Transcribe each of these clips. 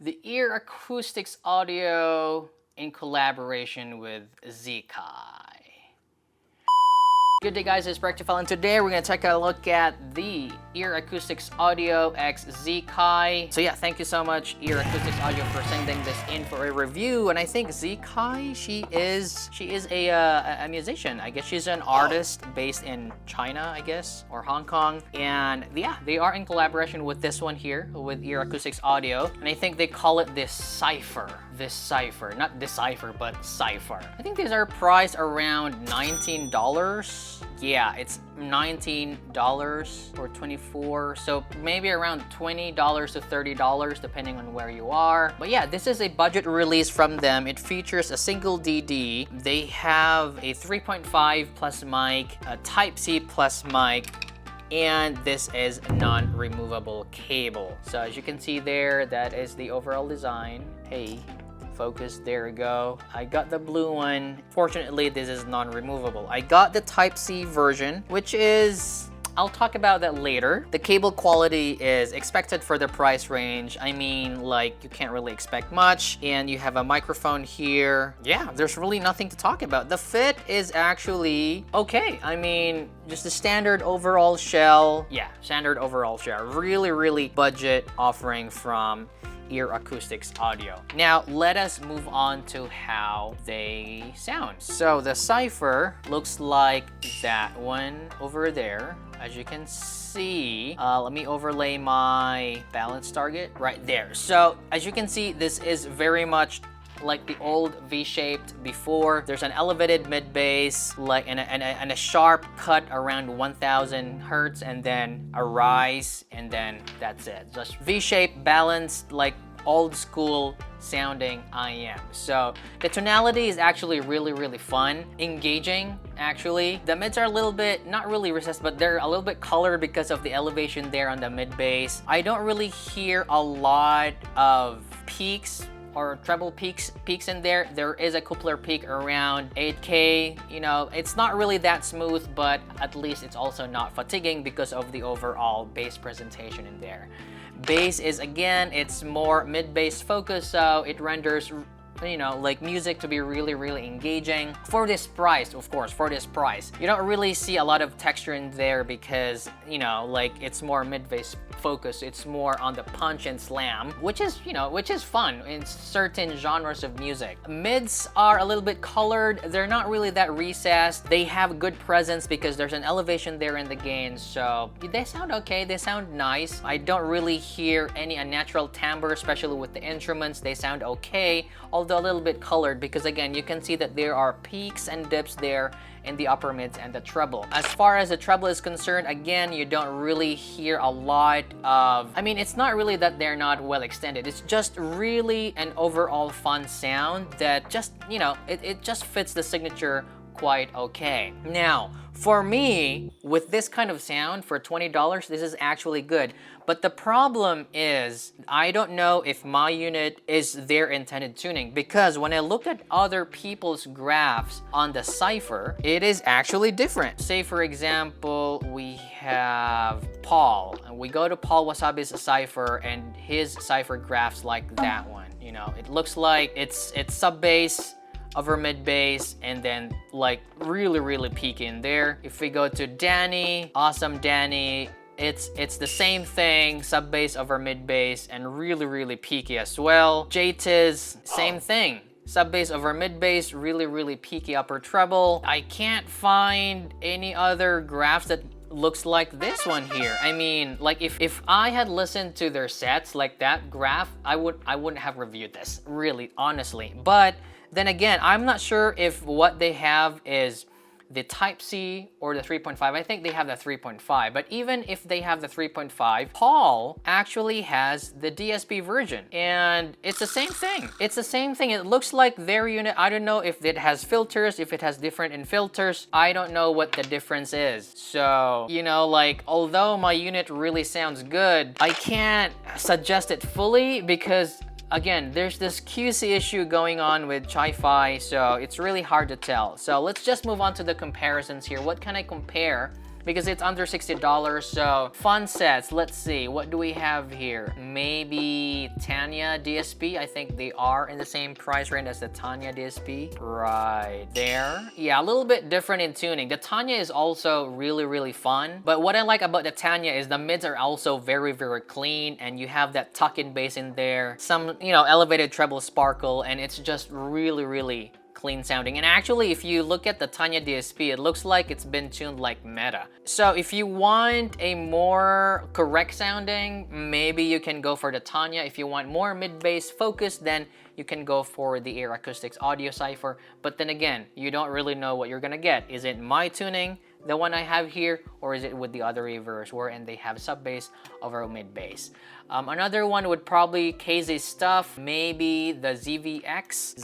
the EarAcoustics Audio in collaboration with zkaaai. Good day guys, it's Practiphile, and today we're going to take a look at the EarAcoustics Audio X zkaaai. So yeah, thank you so much EarAcoustics Audio for sending this in for a review. And I think zkaaai, she is a musician. I guess she's an artist based in China, I guess, or Hong Kong. And yeah, they are in collaboration with this one here with EarAcoustics Audio. And I think they call it this Cipher. Not Decipher, but Cipher. I think these are priced around $19. Yeah, it's $19 or $24, so maybe around $20 to $30 depending on where you are. But yeah, this is a budget release from them. It features a single DD. They have a 3.5 plus mic, a Type-C plus mic, and this is non-removable cable. So as you can see there, that is the overall design. Hey, focus, there we go. I got the blue one. Fortunately, this is non-removable. I got the Type-C version, which is, I'll talk about that later. The cable quality is expected for the price range. I mean, like, you can't really expect much. And you have a microphone here. Yeah, there's really nothing to talk about. The fit is actually okay. I mean, just the standard overall shell. Yeah, standard overall shell. Really, really budget offering from EarAcoustics Audio. Now let us move on to how they sound. So the Cipher looks like that one over there. As you can see, let me overlay my balance target right there. So as you can see, this is very much like the old V-shaped before. There's an elevated mid-bass, like and a sharp cut around 1000 hertz, and then a rise, and then that's it. Just V-shaped, balanced, like old school sounding IEM. So the tonality is actually really fun, engaging actually. The mids are a little bit, not really recessed, but they're a little bit colored because of the elevation there on the mid bass. I don't really hear a lot of peaks or treble peaks in there. There is a coupler peak around 8K. You know, it's not really that smooth, but at least it's also not fatiguing because of the overall bass presentation in there. Bass is, again, it's more mid-bass focus, so it renders, you know, like music to be really engaging. For this price, of course, for this price, you don't really see a lot of texture in there because, you know, like it's more mid-bass focus. It's more on the punch and slam, which is, you know, which is fun in certain genres of music. Mids are a little bit colored. They're not really that recessed. They have good presence because there's an elevation there in the gain, so they sound okay. They sound nice. I don't really hear any unnatural timbre, especially with the instruments. They sound okay, although a little bit colored because, again, you can see that there are peaks and dips there in the upper mids and the treble. As far as the treble is concerned, again, you don't really hear a lot of, I mean, it's not really that they're not well extended. It's just really an overall fun sound that just, you know, it just fits the signature quite okay. Now, for me, with this kind of sound for $20, this is actually good. But the problem is, I don't know if my unit is their intended tuning, because when I look at other people's graphs on the Cipher, it is actually different. Say for example, we have Paul, and we go to Paul Wasabi's Cipher, and his Cipher graphs like that one. You know, it looks like it's sub-bass over mid-bass, and then like really peaky in there. If we go to Danny, awesome Danny, it's the same thing, sub-bass over mid-bass, and really peaky as well. JTiz, same thing. Sub-bass over mid-bass, really peaky upper treble. I can't find any other graphs that looks like this one here. I mean, like if I had listened to their sets like that graph, I wouldn't have reviewed this, really, honestly. But then again, I'm not sure if what they have is the Type-C or the 3.5. I think they have the 3.5, but even if they have the 3.5, Paul actually has the DSP version, and it's the same thing. It's the same thing. It looks like their unit. I don't know if it has filters, if it has different in filters. I don't know what the difference is. So, you know, like, although my unit really sounds good, I can't suggest it fully because, again, there's this QC issue going on with Chi-Fi, so it's really hard to tell. So let's just move on to the comparisons here. What can I compare because it's under $60. So fun sets, let's see, what do we have here? Maybe Tanya DSP. I think they are in the same price range as the Tanya DSP. Right there. Yeah, a little bit different in tuning. The Tanya is also really fun, but what I like about the Tanya is the mids are also very clean, and you have that tuck-in bass in there, some, you know, elevated treble sparkle, and it's just really clean sounding. And actually, if you look at the Tanya DSP, it looks like it's been tuned like Meta. So if you want a more correct sounding, maybe you can go for the Tanya. If you want more mid-bass focus, then you can go for the EarAcoustic Audio Cipher. But then again, you don't really know what you're gonna get. Is it my tuning, the one I have here, or is it with the other reviewers wherein they have sub-bass over mid-bass? Another one would probably KZ stuff, maybe the ZVX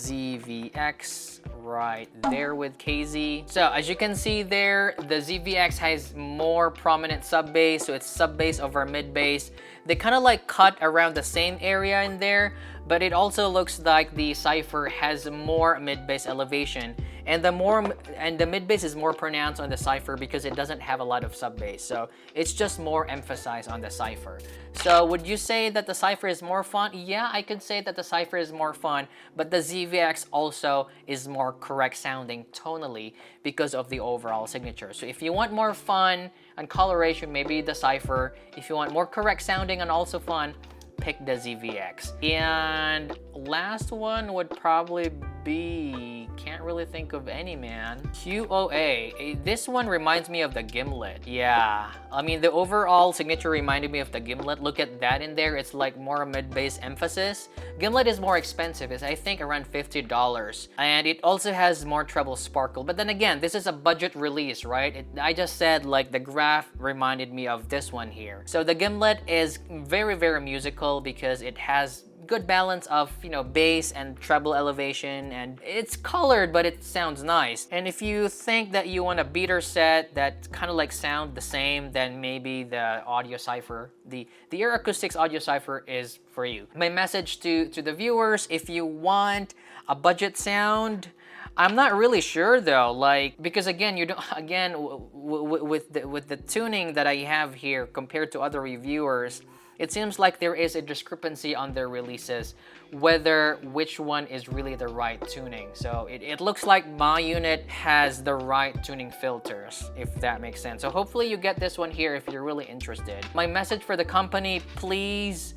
right there with KZ. So as you can see there, the ZVX has more prominent sub-bass, so it's sub-bass over mid-bass. They kind of like cut around the same area in there, but it also looks like the Cipher has more mid-bass elevation, and the mid-bass is more pronounced on the Cipher because it doesn't have a lot of sub-bass, so it's just more emphasized on the Cipher. So would you say that the Cipher is more fun? Yeah, I could say that the Cipher is more fun, but the ZVX also is more correct sounding tonally because of the overall signature. So if you want more fun and coloration, maybe the Cipher. If you want more correct sounding and also fun, pick the ZVX. And last one would probably be, can't really think of any, man. QOA. This one reminds me of the Gimlet. Yeah, I mean, the overall signature reminded me of the Gimlet. Look at that in there. It's like more mid-bass emphasis. Gimlet is more expensive. It's, I think, around $50. And it also has more treble sparkle. But then again, this is a budget release, right? I just said, like, the graph reminded me of this one here. So the Gimlet is very musical because it has good balance of, you know, bass and treble elevation, and it's colored but it sounds nice. And if you think that you want a beater set that kind of like sound the same, then maybe the Audio Cipher, the EarAcoustic Audio Cipher is for you. My message to the viewers, if you want a budget sound, I'm not really sure though, like, because again, you don't, again, with the tuning that I have here compared to other reviewers, it seems like there is a discrepancy on their releases, which one is really the right tuning. So it looks like my unit has the right tuning filters, if that makes sense. So hopefully you get this one here if you're really interested. My message for the company, please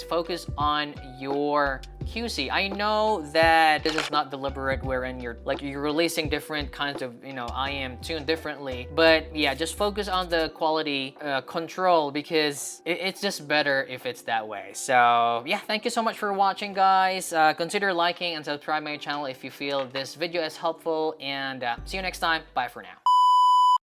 focus on your QC. I know that this is not deliberate, wherein you're releasing different kinds of, you know, IEM tuned differently, but yeah, just focus on the quality control, because it's just better if it's that way. So yeah, thank you so much for watching, guys. Consider liking and subscribe my channel if you feel this video is helpful, and see you next time. Bye for now.